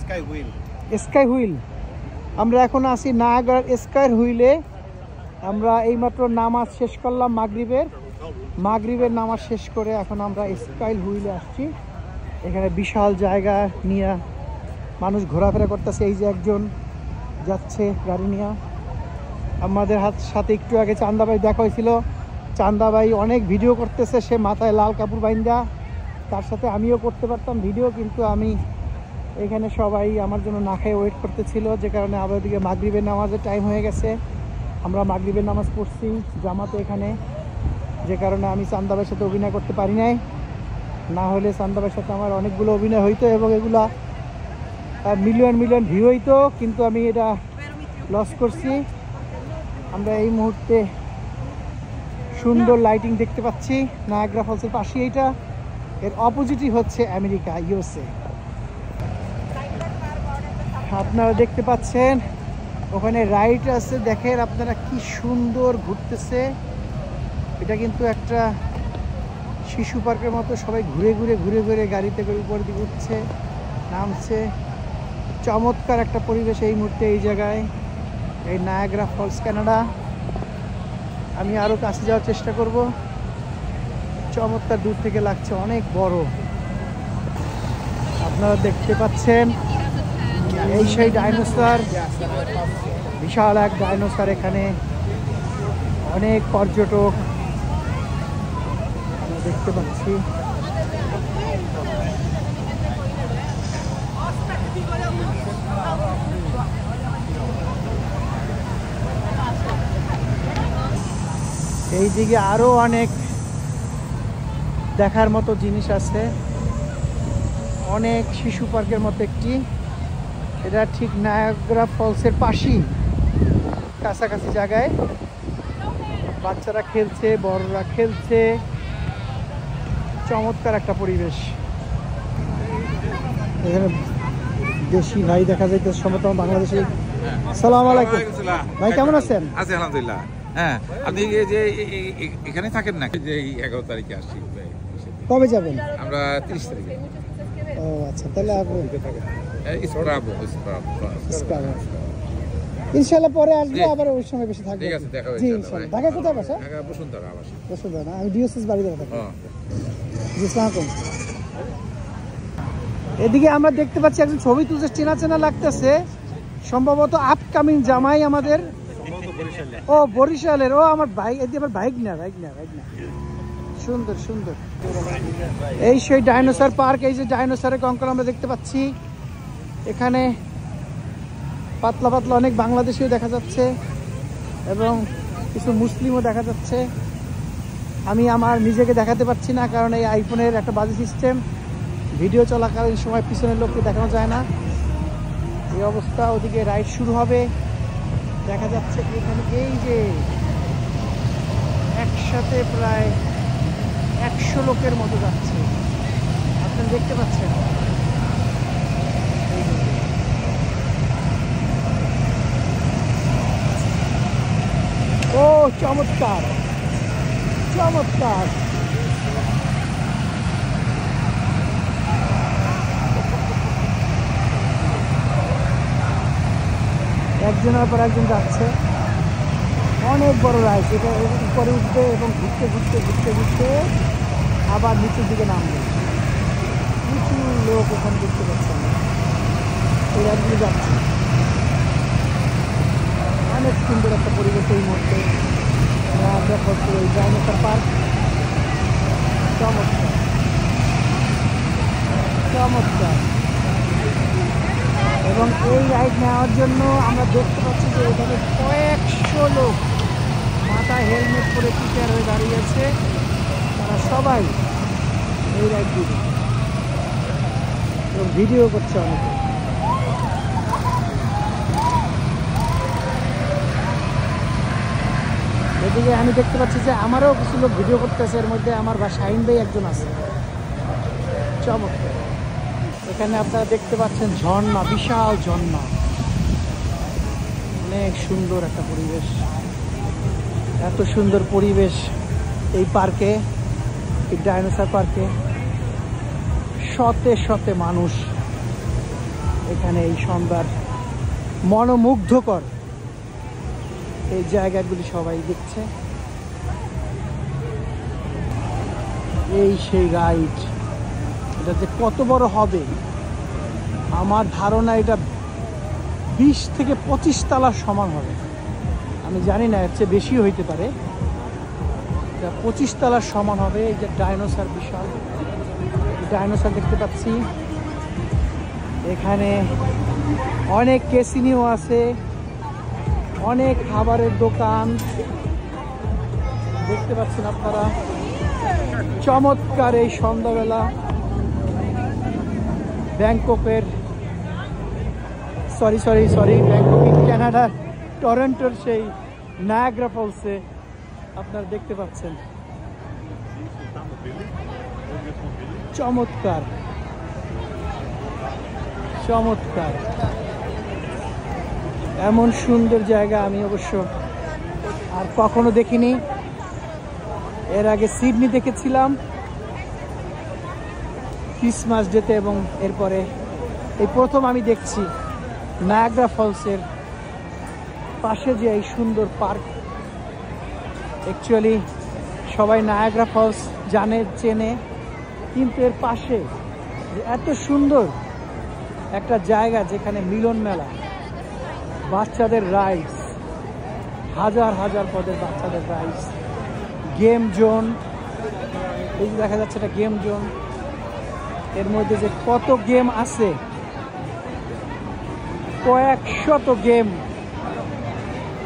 Sky wheel. আমরা এখন আছি নায়াগ্রার স্কাই হুইলে। আমরা এইমাত্র নামাজ শেষ করলাম মাগরিবের নামাজ শেষ করে এখন আমরা স্কাই হুইলে আসছি। এখানে বিশাল জায়গা নিয়ে মানুষ ঘোরাফেরা করতেছে। এই যে একজন যাচ্ছে গাড়ি নিয়ে। আমাদের সাথে একটু আগে চান্দা ভাই দেখা হয়েছিল। চান্দা ভাই অনেক ভিডিও করতেছে, সে মাথায় লাল কাপড় বাইন্দা। তার সাথে আমিও করতে পারতাম ভিডিও, কিন্তু আমি এখানে সবাই আমার জন্য না খেয়ে ওয়েট করতেছিল, যে কারণে আবার দিকে মাগরিবের নামাজের টাইম হয়ে গেছে। আমরা মাগরিবের নামাজ পড়ছি জামাতে এখানে, যে কারণে আমি চান্দা ভাইয়ের সাথে অভিনয় করতে পারি নাই। না হলে চান্দা ভাইয়ের সাথে আমার অনেকগুলো অভিনয় হইতো এবং এগুলা মিলিয়ন ভিউ হইতো, কিন্তু আমি এটা লস করছি। আমরা এই মুহূর্তে সুন্দর লাইটিং দেখতে পাচ্ছি নায়াগ্রা ফলসের পাশে। এইটা এর অপোজিটই হচ্ছে আমেরিকা, ইউএসএ। আপনারা দেখতে পাচ্ছেন ওখানে রাইড আছে, দেখেন আপনারা কি সুন্দর ঘুরতেছে। এটা কিন্তু একটা শিশু পার্কের মতো, সবাই ঘুরে গাড়িতে করে উপর দিকে উঠছে নামছে। চমৎকার একটা পরিবেশ এই মুহূর্তে এই জায়গায়, এই নায়াগ্রা ফলস কানাডা। আমি আরও কাছে যাওয়ার চেষ্টা করব। চমৎকার দূর থেকে লাগছে, অনেক বড়। আপনারা দেখতে পাচ্ছেন এই সেই ডাইনোসর, বিশাল এক ডাইনোসর। এখানে অনেক পর্যটক আমরা দেখতে পাচ্ছি। এই দিকে আরো অনেক দেখার মতো জিনিস আছে, অনেক শিশু পার্কের মতো একটি। এটা ঠিক নায়াগ্রা ফলসের পাশেই, কাছাকাছি জায়গায়। বাচ্চারা খেলছে, বড়রা খেলছে, চমৎকার একটা পরিবেশ। এখানে দেশি ভাই দেখা যাইতে সম্ভবত বাংলাদেশি। আসসালামু আলাইকুম ভাই, কেমন আছেন? আছি আলহামদুলিল্লাহ। হ্যাঁ, আপনি যে এখানে থাকেন না? যে 11 তারিখে আসছি। কবে যাবেন? আমরা 30 তারিখে। ও আচ্ছা, তাহলে আপনি ইনশাআল্লাহ পরে আসবো, আবার ওই সময় বেশি থাকবে। ঠিক আছে, দেখা হবে জি ইনশাআল্লাহ। ঢাকা কোথায় বাসা? ঢাকা বসুন্ধরা আবাসী। বসুন্ধরা না, আমি ডিওসিস বাড়িতে থাকি। জি, আসসালামু আলাইকুম। এদিকে আমরা দেখতে পাচ্ছি একজন ছবি তুলছে, চেনা লাগতেছে, সম্ভবত আপকামিং জামাই আমাদের। ও বরিশালের, ও আমার ভাই। এদিকে আমার বাইক না। সুন্দর। এই সেই ডাইনোসর পার্ক। এই যে ডাইনোসরের কঙ্কাল আমরা দেখতে পাচ্ছি। এখানে পাতলা অনেক বাংলাদেশিও দেখা যাচ্ছে এবং কিছু মুসলিমও দেখা যাচ্ছে। আমি আমার নিজেকে দেখাতে পারছি না, কারণ এই আইফোনের একটা বাজে সিস্টেম, ভিডিও চলাকালীন সময় পিছনের লোককে দেখানো যায় না। এই অবস্থা। ওদিকে রাইড শুরু হবে, দেখা যাচ্ছে এখানে এই যে একসাথে প্রায় 100 লোকের মতো যাচ্ছে, আপনারা দেখতে পাচ্ছেন। ও চমৎকার। একজনের পর একজন যাচ্ছে, অনেক বড় রাইড। এটা উপরে উঠবে এবং ঘুরতে আবার নিচের দিকে নামবে। প্রচুর লোক ওখানে দেখতে পাচ্ছেন, এই রাইডগুলো যাচ্ছে। অনেক সুন্দর একটা পরিবেশ এই মুহূর্তে এই ডাইনোসর পার্ক। চমৎকার। এবং এই রাইড নেওয়ার জন্য আমরা দেখতে পাচ্ছি যে এখানে কয়েকশো লোক মাথায় হেলমেট পরে প্রিপেয়ার হয়ে দাঁড়িয়েছে। তারা সবাই এই রাইড দিবে এবং ভিডিও করছে অনেকে। এদিকে আমি দেখতে পাচ্ছি যে আমারও কিছু লোক ভিডিও করতেছে, এর মধ্যে আমার শাহিন ভাই একজন আছে। চমৎকার। এখানে আপনারা দেখতে পাচ্ছেন ঝর্ণা, বিশাল ঝর্ণা, অনেক সুন্দর একটা পরিবেশ। এত সুন্দর পরিবেশ এই পার্কে, এই ডাইনোসর পার্কে। শতে মানুষ এখানে এই সন্ধ্যার মনোমুগ্ধকর এই জায়গাগুলি সবাই দেখছে। এই সেই রাইড, এটা যে কত বড় হবে আমার ধারণা এটা 20 থেকে 25 তলার সমান হবে। আমি জানি না, এর চেয়ে বেশিও হইতে পারে। এটা 25 তলার সমান হবে। এই যে ডাইনোসর, বিশাল ডাইনোসর দেখতে পাচ্ছি। এখানে অনেক ক্যাসিনো আছে, অনেক খাবারের দোকান দেখতে পাচ্ছেন আপনারা। চমৎকার এই সন্ধ্যাবেলা ব্যাংককের ব্যাংকক কানাডার টরন্টোর সেই নায়াগ্রা ফলসে আপনারা দেখতে পাচ্ছেন। চমৎকার চমৎকার, এমন সুন্দর জায়গা আমি অবশ্য আর কখনো দেখিনি। এর আগে সিডনি দেখেছিলাম ক্রিসমাস ডেতে, এবং এরপরে এই প্রথম আমি দেখছি নায়াগ্রা ফলসের পাশে যে এই সুন্দর পার্ক। অ্যাকচুয়ালি সবাই নায়াগ্রা ফলস জানে, চেনে, কিন্তু এর পাশে এত সুন্দর একটা জায়গা যেখানে মিলন মেলা, বাচ্চাদের রাইডস, হাজার হাজার পদের বাচ্চাদের রাইডস, গেম জোন। এই যে দেখা যাচ্ছে এটা গেম জোন, এর মধ্যে যে কত গেম আছে, কয়েক শত গেম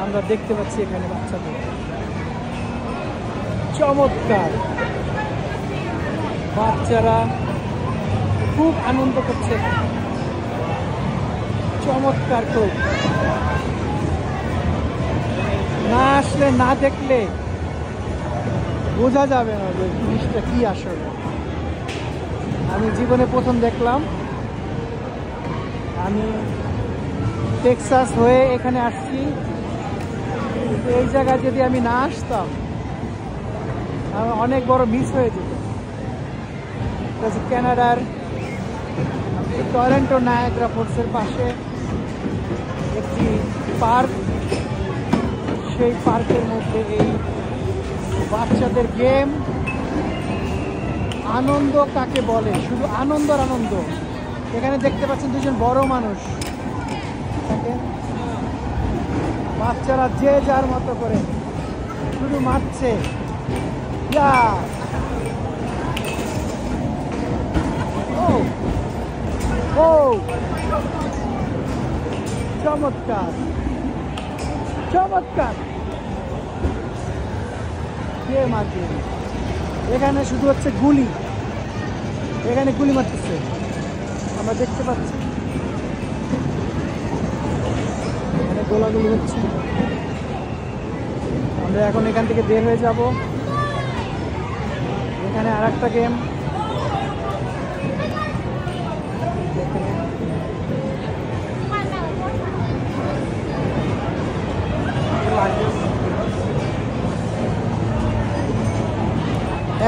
আমরা দেখতে পাচ্ছি এখানে বাচ্চাদের। চমৎকার, বাচ্চারা খুব আনন্দ করছে। চমৎকার, খুব না আসলে না দেখলে বোঝা যাবে না যে জিনিসটা কি আসলে। আমি জীবনে প্রথম দেখলাম। আমি টেক্সাস হয়ে এখানে আসছি, এই জায়গায় যদি আমি না আসতাম আমার অনেক বড় মিস হয়ে যেত। কানাডার টরন্টো নায়াগ্রা ফলসের পাশে একটি পার্ক, সেই পার্কের মধ্যে এই বাচ্চাদের গেম, আনন্দ কাকে বলে, শুধু আনন্দ আর আনন্দ। এখানে দেখতে পাচ্ছেন দুজন বড় মানুষ, বাচ্চারা যে যার মতো করে শুধু মারছে। চমৎকার চমৎকার, কে মারছে এখানে? শুধু হচ্ছে গুলি, এখানে গুলি মারতেছে আমরা দেখতে পাচ্ছি। এখানে গোলাগুলি হচ্ছে। আমরা এখন এখান থেকে বের হয়ে যাব। এখানে আর একটা গেম,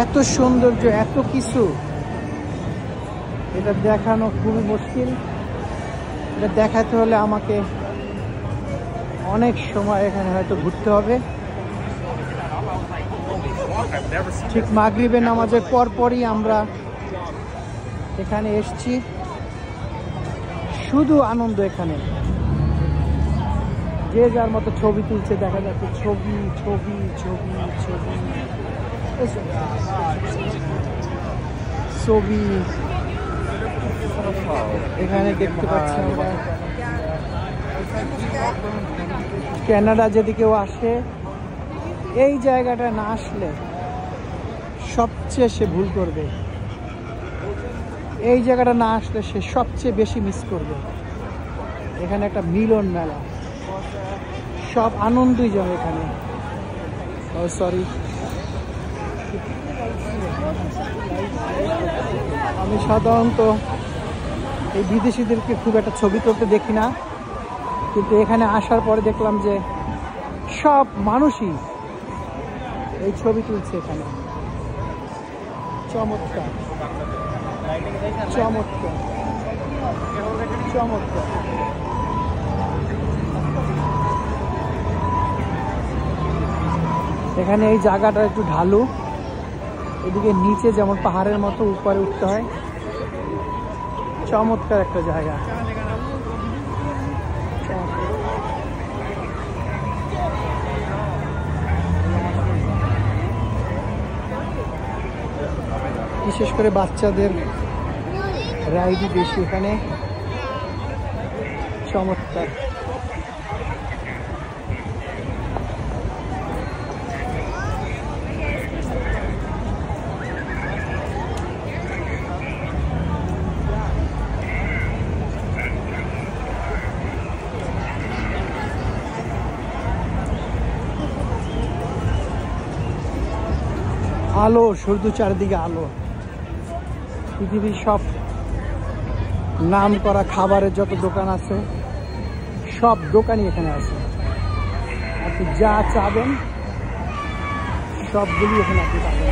এত সৌন্দর্য, এত কিছু, এটা দেখানো খুবই মুশকিল। এটা দেখাতে হলে আমাকে অনেক সময় এখানে হয়তো ঘুরতে হবে। ঠিক মাগরিবের নামাজের পরপরই আমরা এখানে এসছি। শুধু আনন্দ এখানে, যে যার মতো ছবি তুলছে, দেখা যাচ্ছে ছবি ছবি ছবি ছবি ছবি এখানে দেখতে পাচ্ছি আমরা। কানাডা যদি কেউ আসে, এই জায়গাটা না আসলে সবচেয়ে সে ভুল করবে। এই জায়গাটা না আসলে সে সবচেয়ে বেশি মিস করবে। এখানে একটা মিলন মেলা, সব আনন্দই যাবে এখানে। সরি, আমি সাধারণত এই বিদেশিদেরকে খুব একটা ছবি তুলতে দেখি না, কিন্তু এখানে আসার পরে দেখলাম যে সব মানুষই এই ছবি তুলছে এখানে। চমৎকার চমৎকার। চমৎকার। এখানে এই জায়গাটা একটু ঢালু, এদিকে নিচে যেমন পাহাড়ের মতো উপরে উঠতে হয়। চমৎকার একটা জায়গা। বিশেষ করে বাচ্চাদের রাইডই বেশি এখানে। চমৎকার। আলো, শুধু চারিদিকে আলো। পৃথিবীর সব নাম করা খাবারের যত দোকান আছে সব দোকানই এখানে আছে। আপনি যা চাবেন সবগুলি এখানে আপনি পাবেন।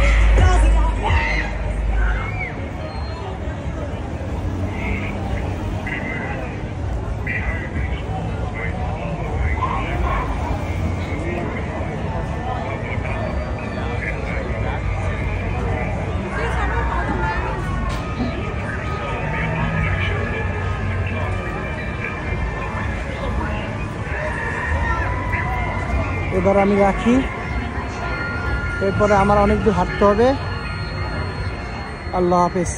এবার আমি রাখি, এরপরে আমার অনেক দূর হাঁটতে হবে। আল্লাহ হাফেজ।